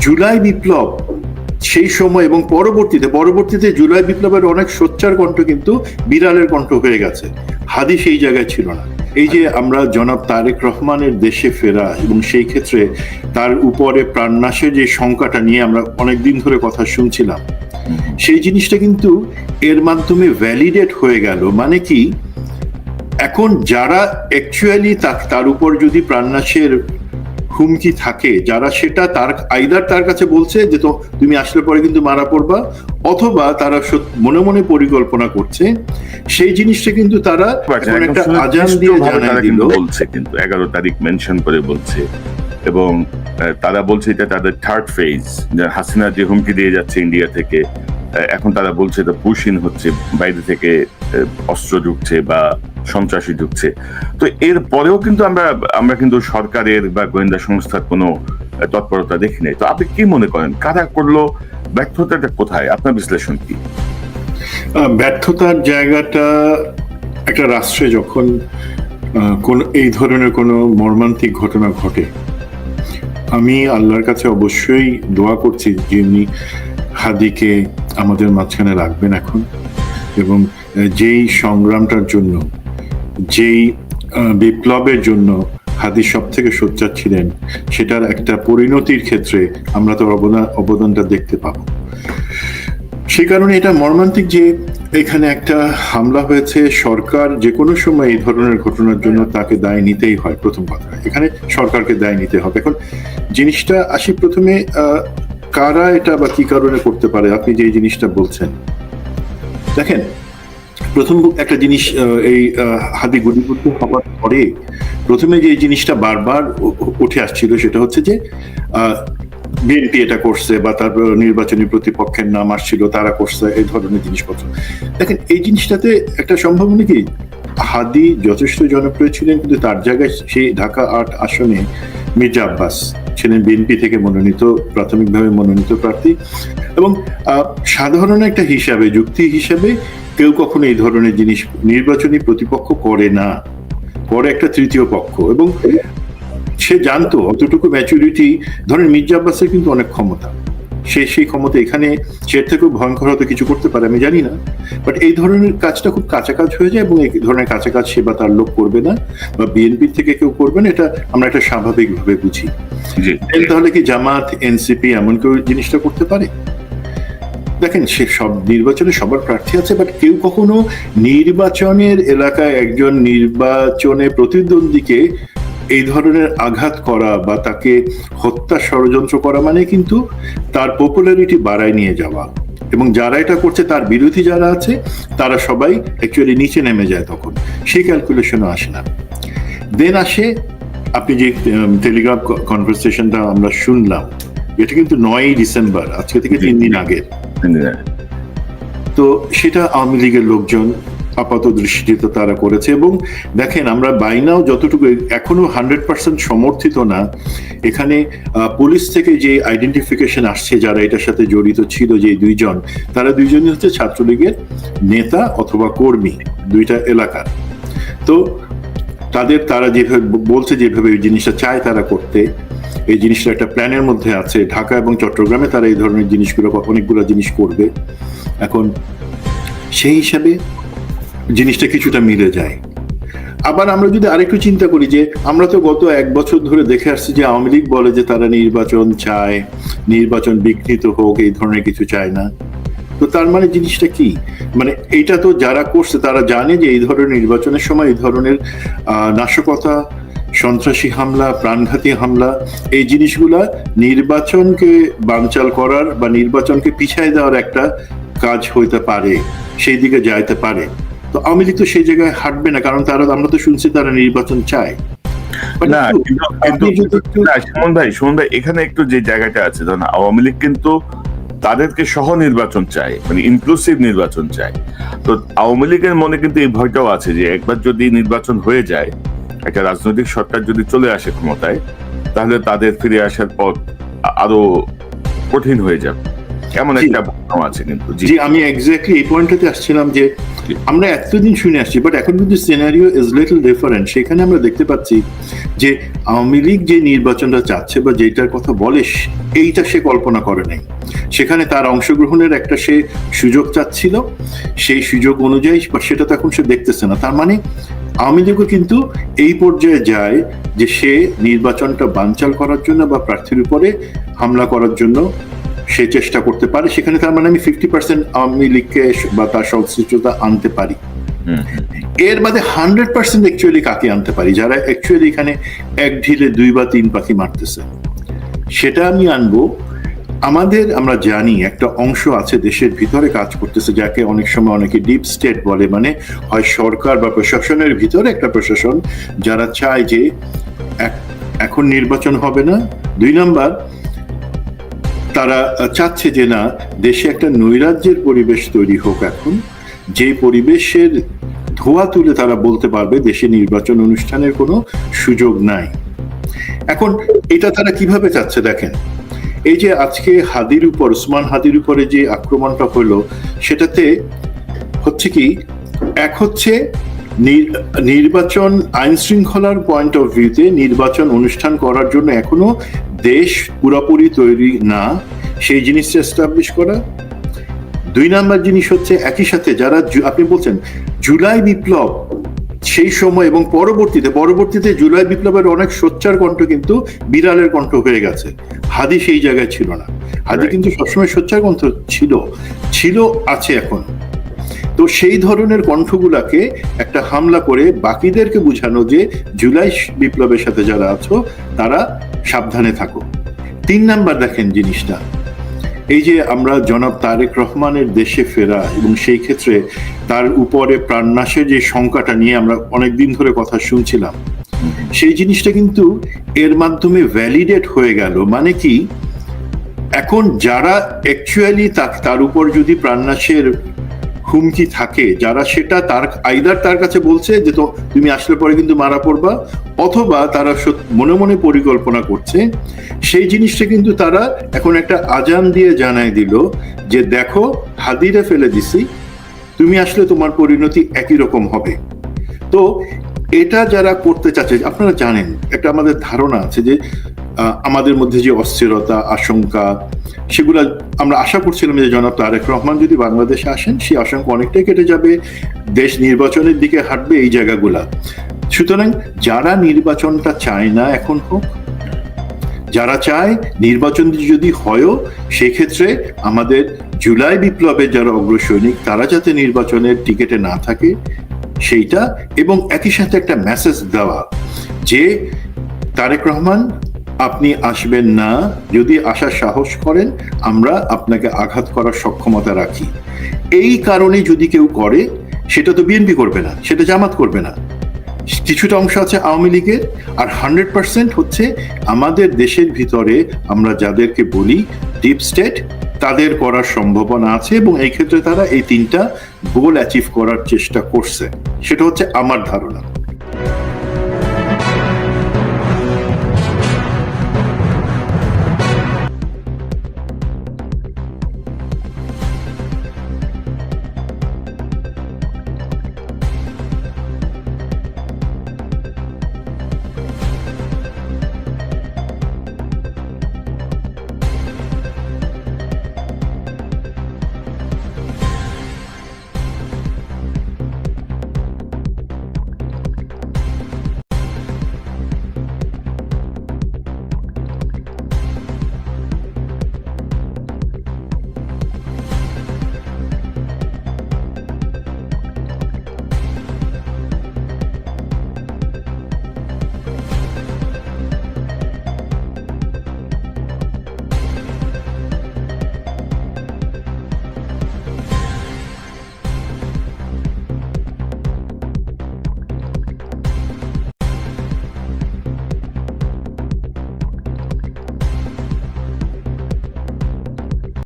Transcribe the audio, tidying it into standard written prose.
জুলাই বিপ্লব সেই সময় এবং পরবর্তীতে জুলাই বিপ্লবের অনেক সোচ্চার কণ্ঠ কিন্তু বিড়ালের কণ্ঠ হয়ে গেছে। হাদি সেই জায়গায় ছিল না। এই যে আমরা জনাব তারেক রহমানের দেশে ফেরা এবং সেই ক্ষেত্রে তার উপরে প্রাণনাশের যে শঙ্কাটা নিয়ে আমরা অনেকদিন ধরে কথা শুনছিলাম, সেই জিনিসটা কিন্তু এর মাধ্যমে ভ্যালিডেট হয়ে গেল। মানে কি, এখন যারা অ্যাকচুয়ালি তার উপর যদি প্রাণনাশের হুমকি থাকে, যারা সেটা আইদার তার কাছে বলছে যে তো তুমি আসলে পরে কিন্তু মারা পড়বা, অথবা তারা মনে মনে পরিকল্পনা করছে, সেই জিনিসটা কিন্তু তারা একটা আজান দিয়ে জানাই দিল। বলছে কিন্তু 11 তারিখ মেনশন করে বলছে, এবং তারা বলছে এটা তাদের থার্ড ফেজ। হাসিনা যে হুমকি দিয়ে যাচ্ছে ইন্ডিয়া থেকে, এখন তারা বলছে এটা পুশ ইন হচ্ছে, বাইরে থেকে অস্ত্র ঢুকছে বা সন্ত্রাসী ঢুকছে। তো এর পরেও কিন্তু আমরা কিন্তু সরকারের বা গোয়েন্দা সংস্থার কোনো তৎপরতা দেখি নাই। তো আপনি কি মনে করেন, কারা করলো, ব্যর্থতাটা কোথায়? আপনার বিশ্লেষণ কি? ব্যর্থতার জায়গাটা একটা রাষ্ট্রে যখন এই ধরনের কোনো মর্মান্তিক ঘটনা ঘটে, আমি আল্লাহর কাছে অবশ্যই দোয়া করছি যে উনি হাদিকে আমাদের মাঝখানে রাখবেন এখন, এবং যেই সংগ্রামটার জন্য, যেই বিপ্লবের জন্য হাদি সব থেকে সোচ্চার ছিলেন, সেটার একটা পরিণতির ক্ষেত্রে আমরা তো অবদানটা দেখতে পাবো। সেই কারণে এটা মর্মান্তিক যে এখানে একটা হামলা হয়েছে। সরকার যে কোনো সময় এই ধরনের ঘটনার জন্য তাকে দায় নিতেই হয়। প্রথম কথা, এখানে সরকারকে দায় নিতে হবে। এখন জিনিসটা আসি প্রথমে, কারা এটা বা কি কারণে করতে পারে। আপনি যে জিনিসটা বলছেন, দেখেন, প্রথম একটা জিনিস, এই হাদি গুলিবিদ্ধ হওয়ার পরে প্রথমে যে জিনিসটা বারবার উঠে আসছিল সেটা হচ্ছে যে বিএনপি এটা করছে, বা তারপর নির্বাচনী প্রতিপক্ষের নাম আসছিল, তারা করছে, এই ধরনের জিনিসপত্র। দেখেন, এই জিনিসটাতে একটা সম্ভাবনা কি, হাদি যথেষ্ট জনপ্রিয় ছিলেন, কিন্তু তার জায়গায় সেই ঢাকা ৮ আসনে মির্জা আব্বাস ছিলেন বিএনপি থেকে প্রাথমিকভাবে মনোনীত প্রার্থী, এবং সাধারণ একটা হিসাবে, যুক্তি হিসাবে, কেউ কখনো এই ধরনের জিনিস নির্বাচনী প্রতিপক্ষ করে না, করে একটা তৃতীয় পক্ষ। এবং সে জানতো অতটুকু ম্যাচুরিটি, ধরেন মির্জা আব্বাসের কিন্তু অনেক ক্ষমতা, সেই ক্ষমতা এখানে সে থেকেও ভয়ঙ্কর হয়তো কিছু করতে পারে, আমি জানি না, বাট এই ধরনের কাজটা খুব কাঁচা কাজ হয়ে যায়, এবং এই ধরনের কাঁচা কাজ সে বা তার লোক করবে না, বা বিএনপি থেকে কেউ করবে না, এটা আমরা একটা স্বাভাবিকভাবে বুঝি। তাহলে কি জামাত, এনসিপি এমন কেউ জিনিসটা করতে পারে? দেখেন, সে সব নির্বাচনে সবার প্রার্থী আছে, বাট কেউ কখনো নির্বাচনের এলাকায় একজন নির্বাচনে প্রতিদ্বন্দ্বীকে এই ধরনের আঘাত করা বা তাকে হত্যা ষড়যন্ত্র করা মানে কিন্তু তার পপুলারিটি বাড়ায় নিয়ে যাওয়া, এবং যারা এটা করছে তার বিরোধী যারা আছে তারা সবাই অ্যাকচুয়ালি নিচে নেমে যায়, তখন সেই ক্যালকুলেশনও আসে না। দেন আসে, আপনি যে টেলিগ্রাম কনভারসেশনটা আমরা শুনলাম, এটা কিন্তু 9ই ডিসেম্বর, আজকে থেকে 3 দিন আগের। তো সেটা আওয়ামী লীগের লোকজন আপাত দৃষ্টিতে তারা করেছে, এবং দেখেন, আমরা বাইনাও যতটুকু এখনো 100% সমর্থিত না, এখানে পুলিশ থেকে যে আইডেন্টিফিকেশন আসছে যারা এটার সাথে জড়িত ছিল, যে তারা দুইজনই হচ্ছে ছাত্রলীগের নেতা অথবা কর্মী, দুইটা এলাকার। তো তারা যেভাবে বলছে, যেভাবে এই জিনিসটা চায় তারা করতে, এই জিনিসটা একটা প্ল্যানের মধ্যে আছে। ঢাকা এবং চট্টগ্রামে তারা এই ধরনের জিনিসগুলো, অনেকগুলো জিনিস করবে। এখন সেই হিসাবে জিনিসটা কিছুটা মিলে যায়। আবার আমরা যদি আরেকটু চিন্তা করি, যে আমরা তো গত 1 বছর ধরে দেখে আসছি যে আওয়ামী লীগ বলে যে তারা নির্বাচন চায়, নির্বাচন বিঘ্নিত হোক, এই ধরনের কিছু চায় না। তো তার মানে জিনিসটা কি, মানে এইটা তো যারা করছে তারা জানে যে এই ধরনের নির্বাচনের সময় এই ধরনের নাশকতা, সন্ত্রাসী হামলা, প্রাণঘাতী হামলা, এই জিনিসগুলা নির্বাচনকে বানচাল করার বা নির্বাচনকে পিছায় দেওয়ার একটা কাজ হইতে পারে, সেই দিকে যাইতে পারে। তো আওয়ামী লীগ তো সেই জায়গায় হাঁটবে না, কারণ আমরা তো শুনছি তারা নির্বাচন চায়। সুমন ভাই, এখানে একটু যে জায়গাটা আছে, ধরুন আওয়ামী লীগ কিন্তু তাদেরকে সহ নির্বাচন চায়, মানে ইনক্লুসিভ নির্বাচন চায়। তো আওয়ামী লীগের মনে কিন্তু এই ভয়টাও আছে যে একবার যদি নির্বাচন হয়ে যায়, একটা রাজনৈতিক সরকার যদি চলে আসে ক্ষমতায়, তাহলে তাদের ফিরে আসার পথ আরো কঠিন হয়ে যাবে। এমন একটা বর্ণনা আছে কিন্তু। জি, আমি এক্স্যাক্টলি এই পয়েন্টটাতে আসছিলাম যে আমরা এতদিন শুনে আসছি, বাট এখন কিন্তু সিনারিও ইজ লিটল ডিফারেন্ট। সেখানে আমরা দেখতে পাচ্ছি যে আওয়ামী লীগ যে নির্বাচনটা চাচ্ছে বা যেটার কথা বলে এইটা সে কল্পনা করে নাই। সেখানে তার অংশগ্রহণের একটা সে সুযোগ চাচ্ছিল, সেই সুযোগ অনুযায়ী সেটা তো এখন সে দেখতেছে না। তার মানে আওয়ামী লীগও কিন্তু এই পর্যায়ে যায় যে সে নির্বাচনটা বানচাল করার জন্য বা প্রার্থীর উপরে হামলা করার জন্য সে চেষ্টা করতে পারে। সেখানে তার মানে আমি 50% আওয়ামী লীগকে বা তার সংশ্লিষ্টতা আনতে পারি। এর বাদে 100% অ্যাকচুয়ালি কাকে আনতে পারি, যারা অ্যাকচুয়ালি এখানে এক ঢিলে 2 বা 3 পাখি মারতেছে, সেটা আমি আনবো। আমরা জানি একটা অংশ আছে দেশের ভিতরে কাজ করতেছে, যাকে অনেক সময় অনেকে ডিপ স্টেট বলে, মানে হয় সরকার বা প্রশাসনের ভিতরে একটা প্রশাসন, যারা চায় যে এখন নির্বাচন হবে না। 2 নাম্বার, তারা চাচ্ছে যে না, দেশে একটা নৈরাজ্যের পরিবেশ তৈরি হোক এখন, যে পরিবেশের ধোয়া তুলে তারা বলতে পারবে দেশে নির্বাচন অনুষ্ঠানের কোনো সুযোগ নাই। এখন এটা তারা কিভাবে চাচ্ছে দেখেন, এই যে আজকে ওসমান হাদির উপরে যে আক্রমণটা হলো, সেটাতে হচ্ছে কি, এক হচ্ছে নির্বাচন আইন শৃঙ্খলার পয়েন্ট অফ ভিউতে নির্বাচন অনুষ্ঠান করার জন্য এখনো দেশ পুরোপুরি তৈরি না, সেই জিনিসটা এস্টাবলিশ করা। 2 নাম্বার জিনিস হচ্ছে একই সাথে যারা আপনি বলছেন জুলাই বিপ্লব সেই সময় এবং পরবর্তীতে জুলাই বিপ্লবের অনেক সোচ্চার কণ্ঠ কিন্তু বিড়ালের কণ্ঠ হয়ে গেছে। হাদি সেই জায়গায় ছিল না। হাদি কিন্তু সবসময় সোচ্চার কণ্ঠ ছিল আছে এখন। তো সেই ধরনের কণ্ঠগুলাকে একটা হামলা করে বাকিদেরকে বুঝানো যে জুলাই বিপ্লবের সাথে যারা আছো তারা সাবধানে থাকো। 3 নাম্বার দেখেন জিনিসটা, এই যে আমরা জনাব তারেক রহমানের দেশে ফেরা এবং সেই ক্ষেত্রে তার উপরে প্রাণনাশের যে শঙ্কাটা নিয়ে আমরা অনেকদিন ধরে কথা শুনছিলাম, সেই জিনিসটা কিন্তু এর মাধ্যমে ভ্যালিডেট হয়ে গেল। মানে কি, এখন যারা অ্যাকচুয়ালি তার উপর যদি প্রাণনাশের হুমকি থাকে, যারা সেটা তার কাছে বলছে যে তো তুমি আসলে পরে কিন্তু মারা পড়বা, অথবা তারা মনে মনে পরিকল্পনা করছে, সেই জিনিসটা কিন্তু তারা এখন একটা আজান দিয়ে জানায় দিল যে দেখো হাদিরে ফেলে দিছি, তুমি আসলে তোমার পরিণতি একই রকম হবে। তো এটা যারা করতে চাচ্ছে, আপনারা জানেন একটা আমাদের ধারণা আছে যে আমাদের মধ্যে যে অস্থিরতা আশঙ্কা, সেগুলা আমরা আশা করছিলাম যে জনাব তারেক রহমান যদি বাংলাদেশে আসেন সেই আশঙ্কা অনেকটাই কেটে যাবে, দেশ নির্বাচনের দিকে হাঁটবে এই জায়গাগুলা। সুতরাং যারা নির্বাচনটা চায় না এখন হোক, যারা চায় নির্বাচন যদি হয়ও সেক্ষেত্রে আমাদের জুলাই বিপ্লবের যারা অগ্রসৈনিক তারা যাতে নির্বাচনের টিকেটে না থাকে সেইটা, এবং একই সাথে একটা মেসেজ দেওয়া যে তারেক রহমান আপনি আসবেন না, যদি আসার সাহস করেন আমরা আপনাকে আঘাত করার সক্ষমতা রাখি। এই কারণে যদি কেউ করে, সেটা তো বিএনপি করবে না, সেটা জামাত করবে না, কিছুটা অংশ আছে আওয়ামী লীগের, আর 100% হচ্ছে আমাদের দেশের ভিতরে আমরা যাদেরকে বলি ডিপ স্টেট, তাদের করার সম্ভাবনা আছে, এবং এই ক্ষেত্রে তারা এই 3টা গোল অ্যাচিভ করার চেষ্টা করছে। সেটা হচ্ছে আমার ধারণা।